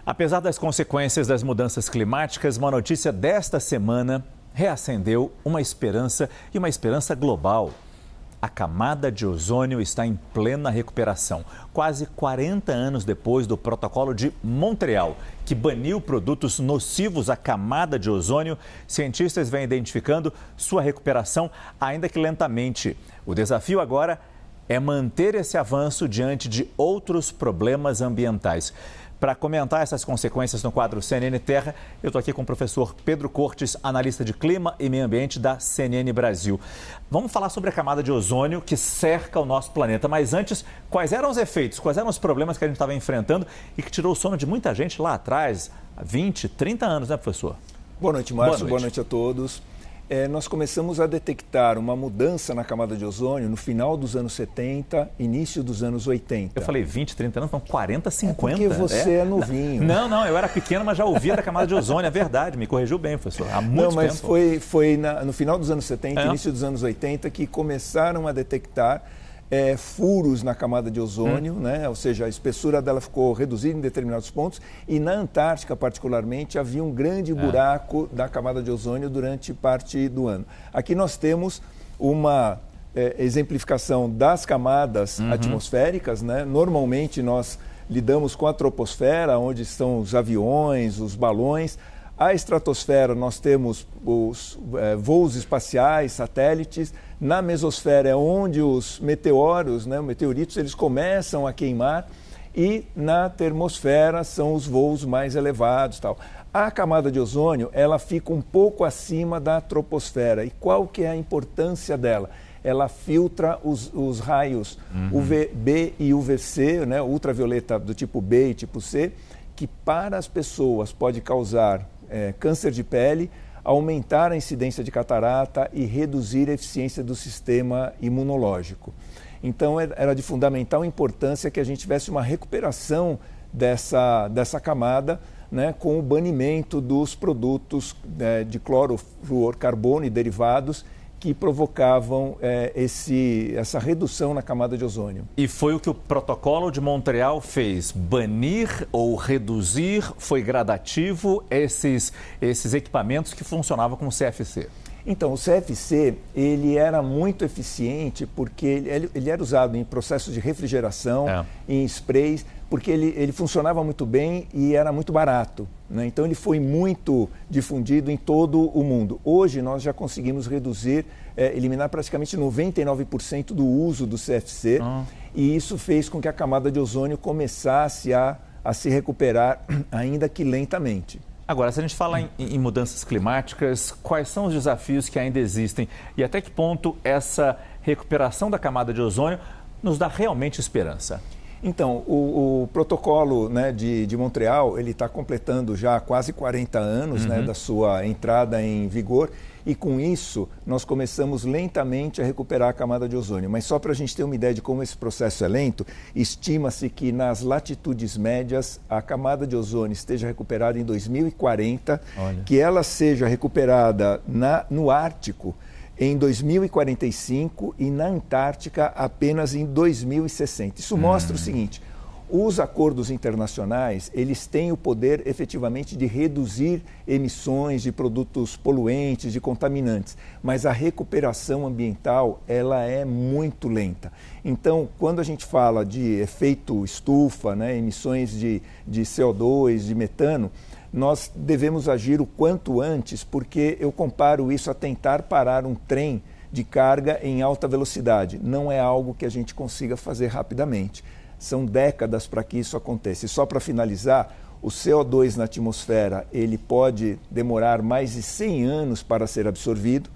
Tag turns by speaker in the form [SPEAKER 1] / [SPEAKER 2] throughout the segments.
[SPEAKER 1] Apesar das consequências das mudanças climáticas, uma notícia desta semana reacendeu uma esperança e uma esperança global. A camada de ozônio está em plena recuperação, quase 40 anos depois do Protocolo de Montreal, que baniu produtos nocivos à camada de ozônio. Cientistas vêm identificando sua recuperação, ainda que lentamente. O desafio agora é manter esse avanço diante de outros problemas ambientais. Para comentar essas consequências no quadro CNN Terra, eu estou aqui com o professor Pedro Cortes, analista de clima e meio ambiente da CNN Brasil. Vamos falar sobre a camada de ozônio que cerca o nosso planeta. Mas antes, quais eram os efeitos, quais eram os problemas que a gente estava enfrentando e que tirou o sono de muita gente lá atrás, há 20, 30 anos, né, professor?
[SPEAKER 2] Boa noite, Márcio. Boa noite a todos. Nós começamos a detectar uma mudança na camada de ozônio no final dos anos 70, início dos anos 80.
[SPEAKER 1] Eu falei 20, 30 anos, não, 40, 50.
[SPEAKER 2] Porque você é novinho.
[SPEAKER 1] Não, eu era pequeno, mas já ouvia da camada de ozônio, é verdade, me corrigiu bem, professor, há muito tempo.
[SPEAKER 2] Foi no final dos anos 70, início dos anos 80, que começaram a detectar furos na camada de ozônio, né? Ou seja, a espessura dela ficou reduzida em determinados pontos e na Antártica, particularmente, havia um grande buraco da camada de ozônio durante parte do ano. Aqui nós temos uma exemplificação das camadas atmosféricas, né? Normalmente nós lidamos com a troposfera, onde estão os aviões, os balões. A estratosfera, nós temos os voos espaciais, satélites. Na mesosfera é onde os meteoros, né, meteoritos, eles começam a queimar. E na termosfera são os voos mais elevados, tal. A camada de ozônio, ela fica um pouco acima da troposfera. E qual que é a importância dela? Ela filtra os raios UVB e UVC, né, ultravioleta do tipo B e tipo C, que para as pessoas pode causar câncer de pele, aumentar a incidência de catarata e reduzir a eficiência do sistema imunológico. Então, era de fundamental importância que a gente tivesse uma recuperação dessa camada, né, com o banimento dos produtos de clorofluorcarbono e derivados que provocavam essa redução na camada de ozônio.
[SPEAKER 1] E foi o que o Protocolo de Montreal fez, banir ou reduzir, foi gradativo, esses equipamentos que funcionavam com o CFC.
[SPEAKER 2] Então, o CFC, ele era muito eficiente porque ele era usado em processos de refrigeração, em sprays, porque ele funcionava muito bem e era muito barato, né? Então, ele foi muito difundido em todo o mundo. Hoje, nós já conseguimos reduzir, eliminar praticamente 99% do uso do CFC e isso fez com que a camada de ozônio começasse a se recuperar, ainda que lentamente.
[SPEAKER 1] Agora, se a gente fala em mudanças climáticas, quais são os desafios que ainda existem e até que ponto essa recuperação da camada de ozônio nos dá realmente esperança?
[SPEAKER 2] Então, o protocolo, né, de Montreal, ele está completando já quase 40 anos, né, da sua entrada em vigor e com isso nós começamos lentamente a recuperar a camada de ozônio. Mas só para a gente ter uma ideia de como esse processo é lento, estima-se que nas latitudes médias a camada de ozônio esteja recuperada em 2040, que ela seja recuperada no Ártico em 2045 e na Antártica apenas em 2060. Isso mostra o seguinte: os acordos internacionais, eles têm o poder efetivamente de reduzir emissões de produtos poluentes, de contaminantes, mas a recuperação ambiental, ela é muito lenta. Então, quando a gente fala de efeito estufa, né, emissões de CO2, de metano, nós devemos agir o quanto antes, porque eu comparo isso a tentar parar um trem de carga em alta velocidade. Não é algo que a gente consiga fazer rapidamente. São décadas para que isso aconteça. E só para finalizar, o CO2 na atmosfera, ele pode demorar mais de 100 anos para ser absorvido.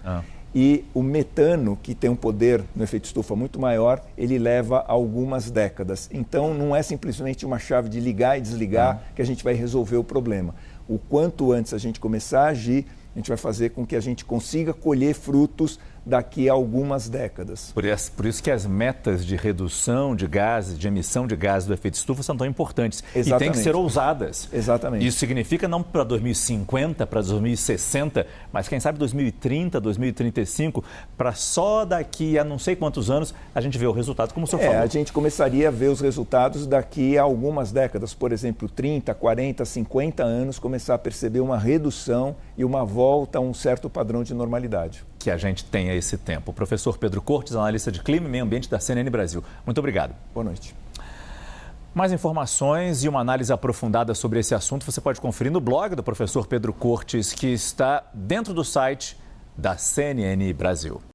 [SPEAKER 2] E o metano, que tem um poder no efeito estufa muito maior, ele leva algumas décadas. Então, não é simplesmente uma chave de ligar e desligar que a gente vai resolver o problema. O quanto antes a gente começar a agir, a gente vai fazer com que a gente consiga colher frutos daqui a algumas décadas.
[SPEAKER 1] Por isso que as metas de redução de gases, de emissão de gases do efeito estufa são tão importantes.
[SPEAKER 2] Exatamente.
[SPEAKER 1] E têm que ser ousadas.
[SPEAKER 2] Exatamente.
[SPEAKER 1] Isso significa não para 2050, para 2060, mas quem sabe 2030, 2035, para só daqui a não sei quantos anos a gente vê o resultado, como o senhor falou.
[SPEAKER 2] A gente começaria a ver os resultados daqui a algumas décadas, por exemplo, 30, 40, 50 anos, começar a perceber uma redução e uma volta a um certo padrão de normalidade.
[SPEAKER 1] Que a gente tenha esse tempo. O professor Pedro Cortes, analista de Clima e Meio Ambiente da CNN Brasil. Muito obrigado.
[SPEAKER 2] Boa noite.
[SPEAKER 1] Mais informações e uma análise aprofundada sobre esse assunto você pode conferir no blog do professor Pedro Cortes, que está dentro do site da CNN Brasil.